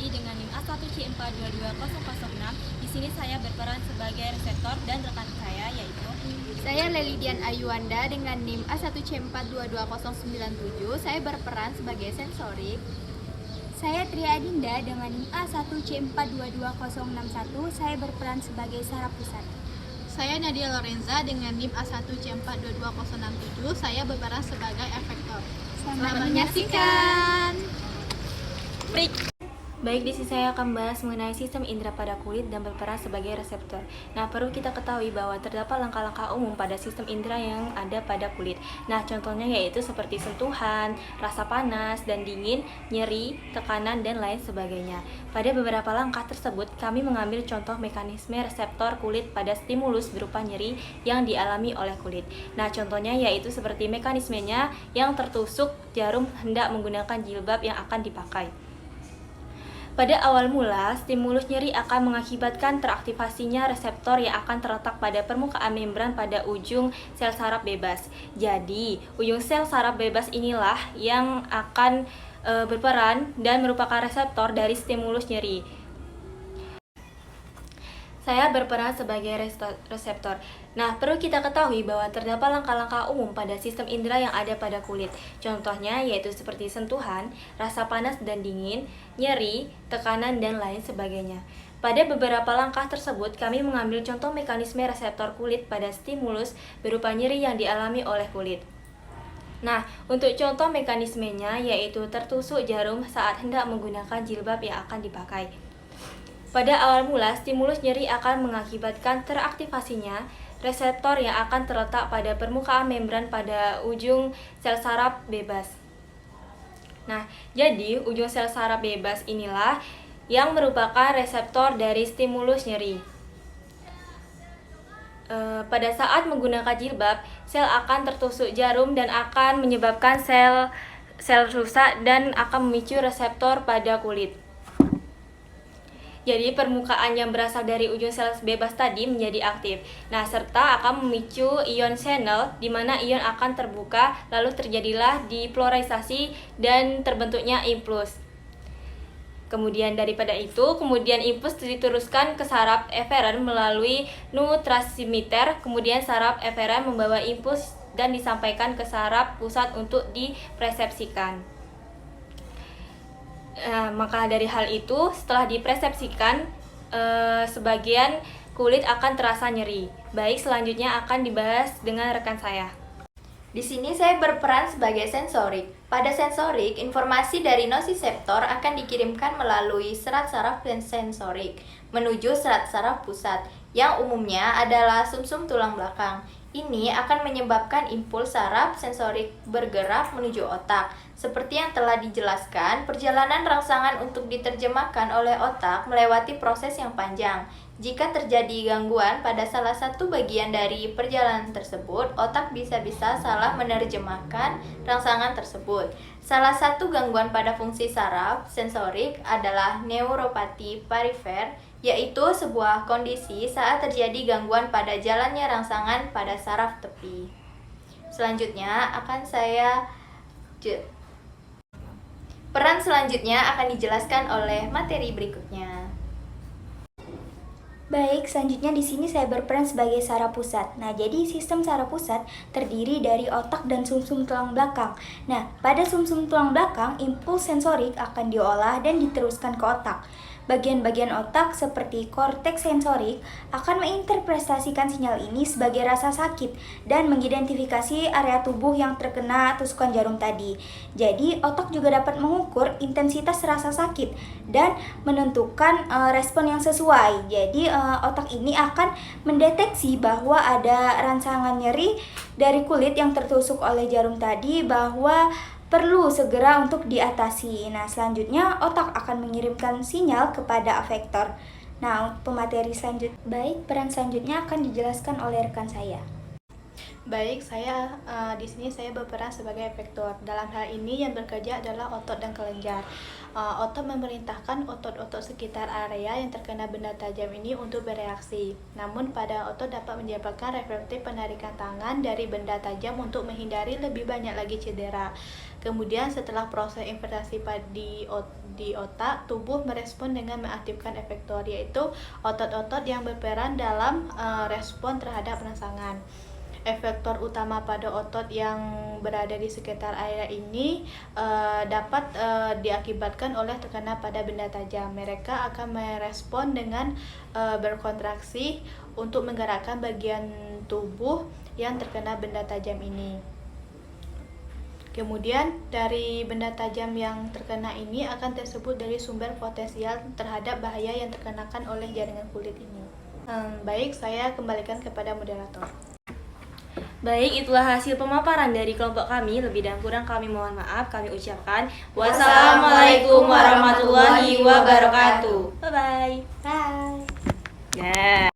dengan NIM A1C4220006. Di sini saya berperan sebagai reseptor dan rekan saya yaitu Saya Lelidian Ayuanda dengan NIM A1C422097. Saya berperan sebagai sensorik. Saya Tria Adinda dengan NIM A1C422061. Saya berperan sebagai saraf pusat. Saya Nadia Lorenza dengan NIM A1C4222067. Saya berperan sebagai efektor. Selamat menyaksikan. Baik, di sini saya akan membahas mengenai sistem indera pada kulit dan berperan sebagai reseptor. Nah, perlu kita ketahui bahwa terdapat langkah-langkah umum pada sistem indera yang ada pada kulit. Nah, contohnya yaitu seperti sentuhan, rasa panas dan dingin, nyeri, tekanan, dan lain sebagainya. Pada beberapa langkah tersebut, kami mengambil contoh mekanisme reseptor kulit pada stimulus berupa nyeri yang dialami oleh kulit. Nah, contohnya yaitu seperti mekanismenya yang tertusuk jarum hendak menggunakan jilbab yang akan dipakai. Pada awal mula, stimulus nyeri akan mengakibatkan teraktivasinya reseptor yang akan terletak pada permukaan membran pada ujung sel saraf bebas. Jadi, ujung sel saraf bebas inilah yang akan berperan dan merupakan reseptor dari stimulus nyeri. Saya berperan sebagai reseptor. Nah, perlu kita ketahui bahwa terdapat langkah-langkah umum pada sistem indera yang ada pada kulit. Contohnya yaitu seperti sentuhan, rasa panas dan dingin, nyeri, tekanan, dan lain sebagainya. Pada beberapa langkah tersebut, kami mengambil contoh mekanisme reseptor kulit pada stimulus berupa nyeri yang dialami oleh kulit. Nah, untuk contoh mekanismenya yaitu tertusuk jarum saat hendak menggunakan jilbab yang akan dipakai. Pada awal mula, stimulus nyeri akan mengakibatkan teraktivasinya reseptor yang akan terletak pada permukaan membran pada ujung sel saraf bebas. Nah, jadi ujung sel saraf bebas inilah yang merupakan reseptor dari stimulus nyeri. Pada saat menggunakan jilbab, sel akan tertusuk jarum dan akan menyebabkan sel rusak dan akan memicu reseptor pada kulit. Jadi permukaan yang berasal dari ujung sel bebas tadi menjadi aktif. Nah, serta akan memicu ion channel di mana ion akan terbuka lalu terjadilah depolarisasi dan terbentuknya impuls. Kemudian daripada itu, kemudian impuls diteruskan ke saraf eferen melalui neurotransmitter. Kemudian saraf eferen membawa impuls dan disampaikan ke saraf pusat untuk dipersepsikan. Maka dari hal itu, setelah dipersepsikan, sebagian kulit akan terasa nyeri. Baik, selanjutnya akan dibahas dengan rekan saya. Di sini saya berperan sebagai sensorik. Pada sensorik, informasi dari nosiseptor akan dikirimkan melalui serat saraf sensorik menuju serat saraf pusat, yang umumnya adalah sumsum tulang belakang. Ini akan menyebabkan impuls saraf sensorik bergerak menuju otak. Seperti yang telah dijelaskan, perjalanan rangsangan untuk diterjemahkan oleh otak melewati proses yang panjang. Jika terjadi gangguan pada salah satu bagian dari perjalanan tersebut, otak bisa-bisa salah menerjemahkan rangsangan tersebut. Salah satu gangguan pada fungsi saraf sensorik adalah neuropati perifer, yaitu sebuah kondisi saat terjadi gangguan pada jalannya rangsangan pada saraf tepi. Selanjutnya peran selanjutnya akan dijelaskan oleh materi berikutnya. Baik, selanjutnya di sini saya berperan sebagai saraf pusat. Nah, jadi sistem saraf pusat terdiri dari otak dan sumsum tulang belakang. Nah, pada sumsum tulang belakang, impuls sensorik akan diolah dan diteruskan ke otak. Bagian-bagian otak seperti korteks sensorik akan menginterpretasikan sinyal ini sebagai rasa sakit dan mengidentifikasi area tubuh yang terkena tusukan jarum tadi. Jadi, otak juga dapat mengukur intensitas rasa sakit dan menentukan respon yang sesuai. Jadi, otak ini akan mendeteksi bahwa ada rangsangan nyeri dari kulit yang tertusuk oleh jarum tadi bahwa perlu segera untuk diatasi. Nah, selanjutnya otak akan mengirimkan sinyal kepada efektor. Nah, pemateri peran selanjutnya akan dijelaskan oleh rekan saya. Baik, di sini saya berperan sebagai efektor. Dalam hal ini yang bekerja adalah otot dan kelenjar. Otot memerintahkan otot-otot sekitar area yang terkena benda tajam ini untuk bereaksi. Namun pada otot dapat menyebabkan refleks penarikan tangan dari benda tajam untuk menghindari lebih banyak lagi cedera. Kemudian setelah proses investasi di otak, tubuh merespon dengan mengaktifkan efektor, yaitu otot-otot yang berperan dalam respon terhadap rangsangan. Efektor utama pada otot yang berada di sekitar area ini dapat diakibatkan oleh tekanan pada benda tajam. Mereka akan merespon dengan berkontraksi untuk menggerakkan bagian tubuh yang terkena benda tajam ini. Kemudian dari benda tajam yang terkena ini akan tersebut dari sumber potensial terhadap bahaya yang terkenakan oleh jaringan kulit ini. Baik, saya kembalikan kepada moderator. Baik, itulah hasil pemaparan dari kelompok kami. Lebih dan kurang kami mohon maaf. Kami ucapkan wassalamualaikum warahmatullahi wabarakatuh. Bye-bye. Bye. Ya.